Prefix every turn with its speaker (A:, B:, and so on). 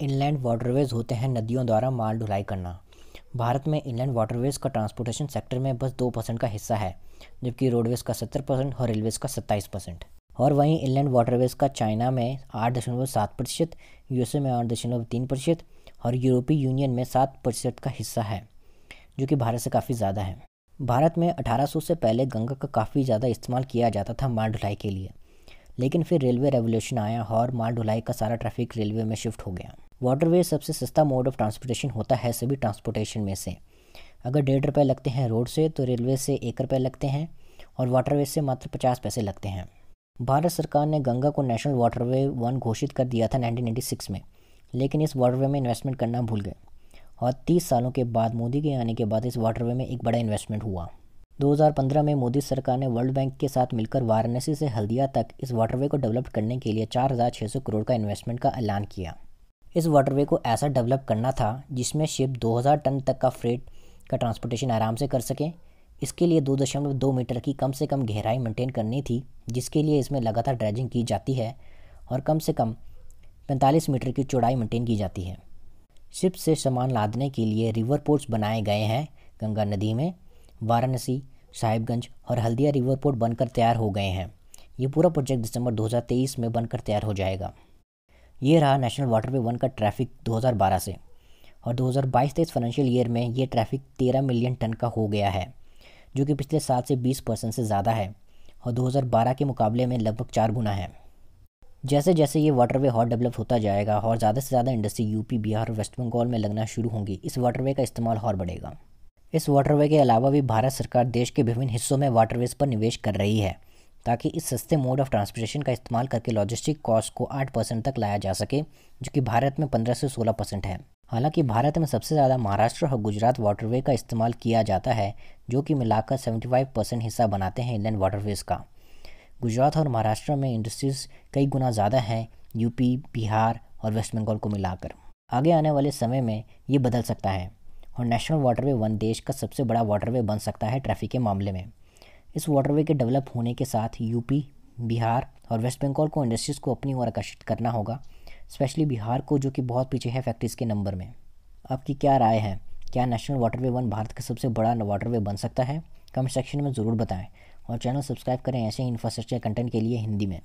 A: Inland waterways होते हैं नदियों द्वारा माल ढुलाई करना। भारत में इनलैंड वाटरवेज का ट्रांसपोर्टेशन सेक्टर में बस 2% का हिस्सा है, जबकि रोडवेज का 70% और रेलवेज का 27%। और वहीं इनलैंड वाटरवेज का चाइना में 8.7%, यूएसए में 8.3% और यूरोपीय यूनियन में 7% का हिस्सा है, जो कि भारत से काफ़ी ज़्यादा है। भारत में 1800 से पहले गंगा का काफ़ी ज़्यादा इस्तेमाल किया जाता था माल ढुलाई के लिए, लेकिन फिर रेलवे रेवोल्यूशन आया और माल ढुलाई का सारा ट्रैफिक रेलवे में शिफ्ट हो गया। वाटरवेज सबसे सस्ता मोड ऑफ ट्रांसपोर्टेशन होता है सभी ट्रांसपोर्टेशन में से। अगर 1.5 रुपये लगते हैं रोड से तो रेलवे से 1 रुपये लगते हैं और वाटरवेज से मात्र 50 पैसे लगते हैं। भारत सरकार ने गंगा को नेशनल वाटरवे 1 घोषित कर दिया था 1996 में, लेकिन इस वाटरवे में इन्वेस्टमेंट करना भूल गए और 30 सालों के बाद मोदी के आने के बाद इस वाटरवे में एक बड़ा इन्वेस्टमेंट हुआ। 2015 में मोदी सरकार ने वर्ल्ड बैंक के साथ मिलकर वाराणसी से हल्दिया तक इस वाटरवे को डेवलप करने के लिए 4,600 करोड़ का इन्वेस्टमेंट का ऐलान किया। इस वाटरवे को ऐसा डेवलप करना था जिसमें शिप 2000 टन तक का फ्रेट का ट्रांसपोर्टेशन आराम से कर सकें। इसके लिए 2.2 मीटर की कम से कम गहराई मेंटेन करनी थी, जिसके लिए इसमें लगातार ड्रेजिंग की जाती है और कम से कम 45 मीटर की चौड़ाई मेंटेन की जाती है। शिप से सामान लादने के लिए रिवर पोर्ट्स बनाए गए हैं गंगा नदी में। वाराणसी, साहिबगंज और हल्दिया रिवर पोर्ट बनकर तैयार हो गए हैं। ये पूरा प्रोजेक्ट दिसंबर 2023 में बनकर तैयार हो जाएगा। ये रहा नेशनल वाटरवे 1 का ट्रैफिक 2012 से, और 2022-23 फाइनेंशियल ईयर में ये ट्रैफिक 13 मिलियन टन का हो गया है, जो कि पिछले साल से 20% से ज़्यादा है और 2012 के मुकाबले में लगभग 4 गुना है। जैसे जैसे ये वाटरवे और डेवलप होता जाएगा और ज़्यादा से ज़्यादा इंडस्ट्री यूपी, बिहार और वेस्ट बंगाल में लगना शुरू होंगी, इस वाटरवे का इस्तेमाल और बढ़ेगा। इस वाटरवे के अलावा भी भारत सरकार देश के विभिन्न हिस्सों में वाटरवेज पर निवेश कर रही है, ताकि इस सस्ते मोड ऑफ ट्रांसपोर्टेशन का इस्तेमाल करके लॉजिस्टिक कॉस्ट को 8% तक लाया जा सके, जो कि भारत में 15 से 16% है। हालांकि भारत में सबसे ज़्यादा महाराष्ट्र और गुजरात वाटरवे का इस्तेमाल किया जाता है, जो कि मिलाकर 75% हिस्सा बनाते हैं इनलैंड वाटरवेज का। गुजरात और महाराष्ट्र में इंडस्ट्रीज़ कई गुना ज़्यादा हैं यूपी, बिहार और वेस्ट बंगाल को मिलाकर। आगे आने वाले समय में ये बदल सकता है और नेशनल वाटरवे 1 देश का सबसे बड़ा वाटरवे बन सकता है ट्रैफिक के मामले में। इस वाटरवे के डेवलप होने के साथ यूपी, बिहार और वेस्ट बंगाल को इंडस्ट्रीज़ को अपनी ओर आकर्षित करना होगा, स्पेशली बिहार को, जो कि बहुत पीछे है फैक्ट्रीज़ के नंबर में। आपकी क्या राय है? क्या नेशनल वाटरवे 1 भारत का सबसे बड़ा वाटरवे बन सकता है? कमेंट सेक्शन में ज़रूर बताएं और चैनल सब्सक्राइब करें ऐसे ही इंफ्रास्ट्रक्चर कंटेंट के लिए हिंदी में।